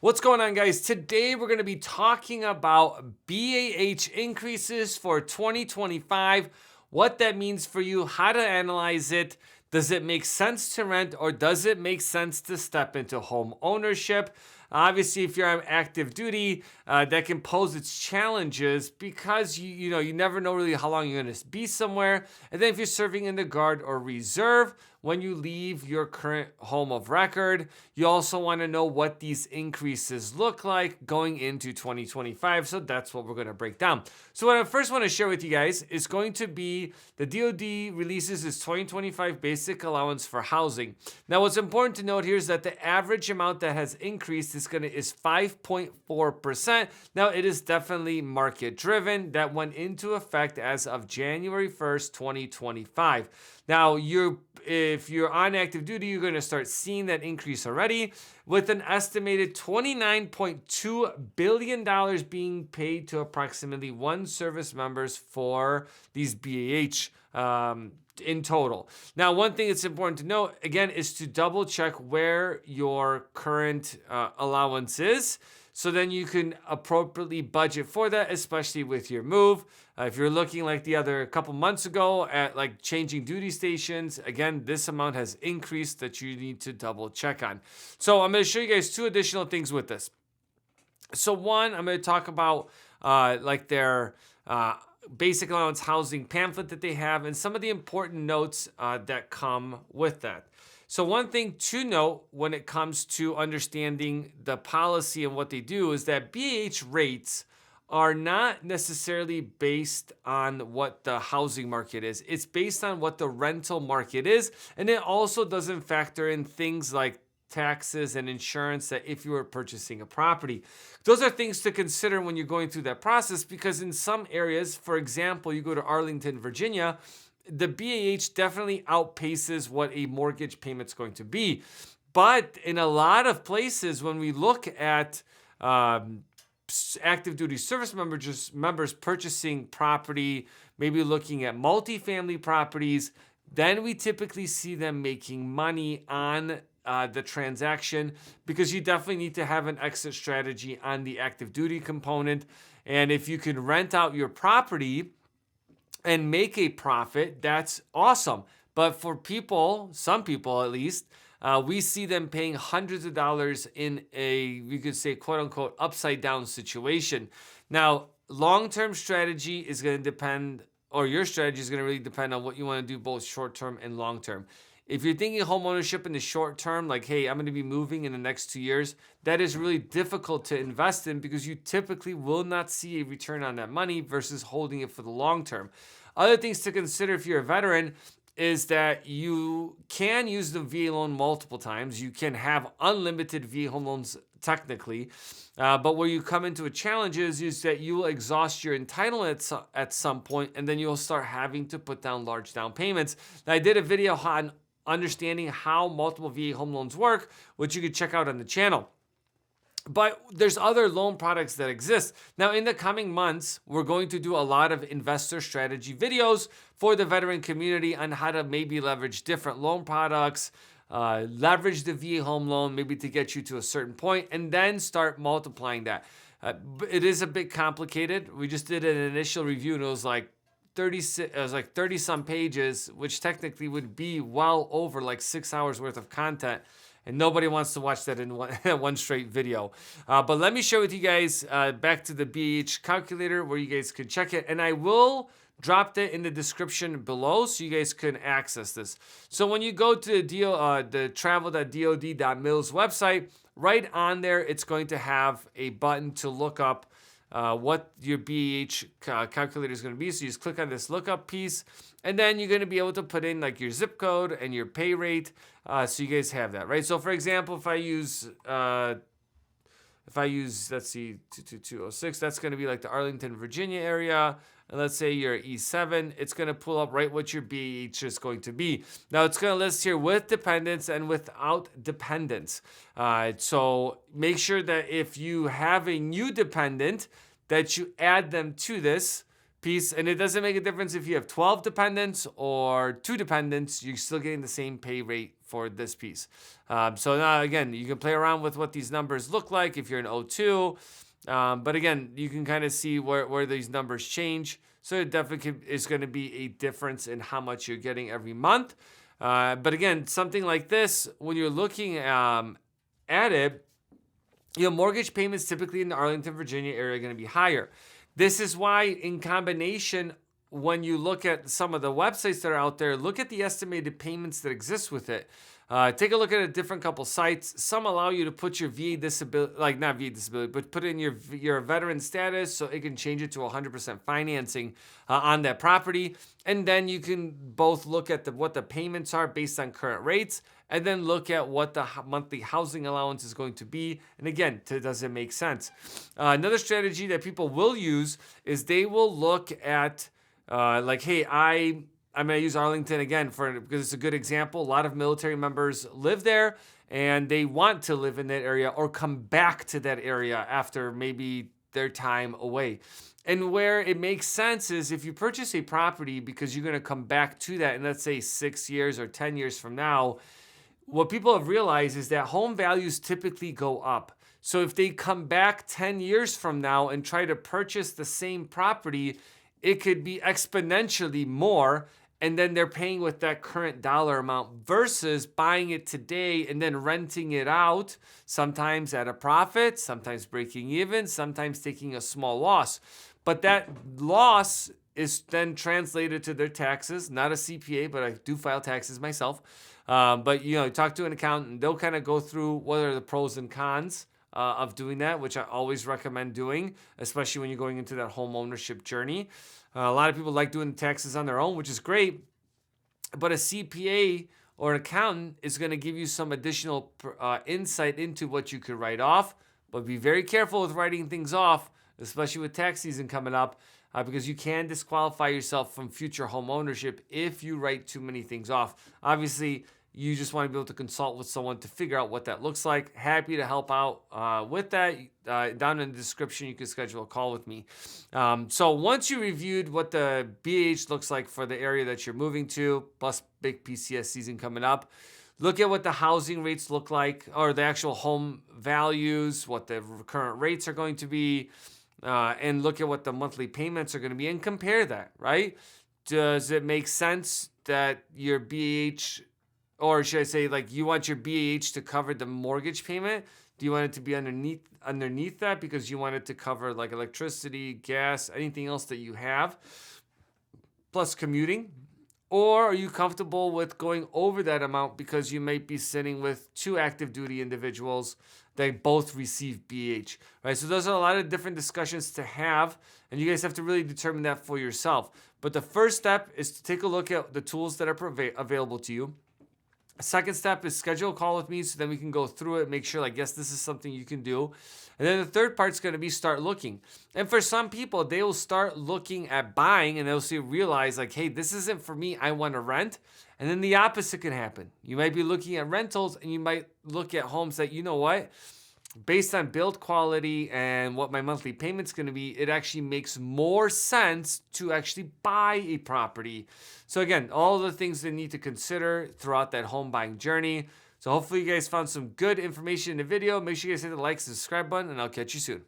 What's going on, guys? Today we're going to be talking about BAH increases for 2025, what that means for you, how to analyze it. Does it make sense to rent or does it make sense to step into home ownership? Obviously, if you're on active duty, that can pose its challenges because you never know really how long you're going to be somewhere. And then if you're serving in the Guard or Reserve, when you leave your current home of record, you also want to know what these increases look like going into 2025. So that's what we're going to break down. So what I first want to share with you guys is going to be the DoD releases its 2025 Basic Allowance for housing. Now, what's important to note here is that the average amount that has increased is 5.4%. Now, it is definitely market driven. That went into effect as of January 1st, 2025. Now, if you're on active duty, you're going to start seeing that increase already, with an estimated $29.2 billion being paid to approximately one service members for these BAH in total. Now, one thing that's important to note, again, is to double check where your current allowance is. So then you can appropriately budget for that, especially with your move. If you're looking like the other couple months ago at like changing duty stations, again, this amount has increased that you need to double check on. So I'm going to show you guys two additional things with this. So one, I'm going to talk about like their Basic Allowance housing pamphlet that they have and some of the important notes that come with that. So one thing to note when it comes to understanding the policy and what they do is that BAH rates are not necessarily based on what the housing market is. It's based on what the rental market is. And it also doesn't factor in things like taxes and insurance that if you were purchasing a property. Those are things to consider when you're going through that process because in some areas, for example, you go to Arlington, Virginia, the BAH definitely outpaces what a mortgage payment's going to be. But in a lot of places, when we look at active duty service members purchasing property, maybe looking at multifamily properties, then we typically see them making money on the transaction because you definitely need to have an exit strategy on the active duty component. And if you can rent out your property and make a profit, that's awesome. But for people, some people at least, we see them paying hundreds of dollars in we could say, quote unquote, upside down situation. Now, long-term strategy is going to depend, or your strategy is going to really depend on what you want to do, both short-term and long-term. If you're thinking home ownership in the short term, like, hey, I'm going to be moving in the next 2 years, that is really difficult to invest in because you typically will not see a return on that money versus holding it for the long term. Other things to consider if you're a veteran is that you can use the VA loan multiple times. You can have unlimited VA home loans technically, but where you come into a challenge is that you will exhaust your entitlement at some point, and then you'll start having to put down large down payments. Now, I did a video on understanding how multiple VA home loans work, which you can check out on the channel. But there's other loan products that exist. Now, in the coming months, we're going to do a lot of investor strategy videos for the veteran community on how to maybe leverage different loan products, leverage the VA home loan maybe to get you to a certain point, and then start multiplying that. It is a bit complicated. We just did an initial review, and it was like 30 some pages, which technically would be well over like 6 hours worth of content. And nobody wants to watch that in one straight video. But let me share with you guys back to the BAH calculator where you guys can check it. And I will drop that in the description below so you guys can access this. So when you go to the travel.dod.mil's website, right on there, it's going to have a button to look up what your BAH calculator is going to be. So you just click on this lookup piece, and then you're going to be able to put in like your zip code and your pay rate. So you guys have that, right? So for example, if I use, let's see, 22206, that's going to be like the Arlington, Virginia area. And let's say you're E7, it's going to pull up right what your BAH is going to be. Now it's going to list here with dependents and without dependents. So make sure that if you have a new dependent, that you add them to this piece. And it doesn't make a difference if you have 12 dependents or 2 dependents, you're still getting the same pay rate for this piece. So now, again, you can play around with what these numbers look like if you're in O2. But again, you can kind of see where these numbers change. So it definitely is going to be a difference in how much you're getting every month. But again, something like this, when you're looking at it, mortgage payments typically in the Arlington, Virginia area are going to be higher. This is why, in combination, when you look at some of the websites that are out there, look at the estimated payments that exist with it. Take a look at a different couple sites. Some allow you to put your VA disability, like not VA disability, but put in your veteran status so it can change it to 100% financing on that property. And then you can both look at what the payments are based on current rates, and then look at what the monthly housing allowance is going to be. And again, does it make sense? Another strategy that people will use is they will look at hey, I'm going to use Arlington again because it's a good example. A lot of military members live there and they want to live in that area or come back to that area after maybe their time away. And where it makes sense is if you purchase a property because you're going to come back to that in, let's say, 6 years or 10 years from now, what people have realized is that home values typically go up. So if they come back 10 years from now and try to purchase the same property, it could be exponentially more, and then they're paying with that current dollar amount versus buying it today and then renting it out, sometimes at a profit, sometimes breaking even, sometimes taking a small loss. But that loss is then translated to their taxes. Not a CPA, but I do file taxes myself. But talk to an accountant, and they'll kind of go through what are the pros and cons of doing that, which I always recommend doing, especially when you're going into that home ownership journey. A lot of people like doing the taxes on their own, which is great. But a CPA or an accountant is going to give you some additional insight into what you could write off. But be very careful with writing things off, especially with tax season coming up, because you can disqualify yourself from future home ownership if you write too many things off. Obviously, you just want to be able to consult with someone to figure out what that looks like. Happy to help out with that. Down in the description, you can schedule a call with me. So once you reviewed what the BH looks like for the area that you're moving to, plus big PCS season coming up, look at what the housing rates look like, or the actual home values, what the current rates are going to be, and look at what the monthly payments are going to be and compare that, right? Does it make sense that your BH, or should I say, like, you want your BAH to cover the mortgage payment? Do you want it to be underneath that because you want it to cover like electricity, gas, anything else that you have, plus commuting? Or are you comfortable with going over that amount because you might be sitting with 2 active duty individuals that both receive BH, right? So those are a lot of different discussions to have, and you guys have to really determine that for yourself. But the first step is to take a look at the tools that are available to you. Second step is schedule a call with me so then we can go through it, make sure, like, yes, this is something you can do. And then the third part's going to be start looking. And for some people, they will start looking at buying and they'll realize, like, hey, this isn't for me. I want to rent. And then the opposite can happen. You might be looking at rentals and you might look at homes that, you know what, based on build quality and what my monthly payment's going to be, it actually makes more sense to actually buy a property. So again, all the things they need to consider throughout that home buying journey. So hopefully you guys found some good information in the video. Make sure you guys hit the like and subscribe button, and I'll catch you soon.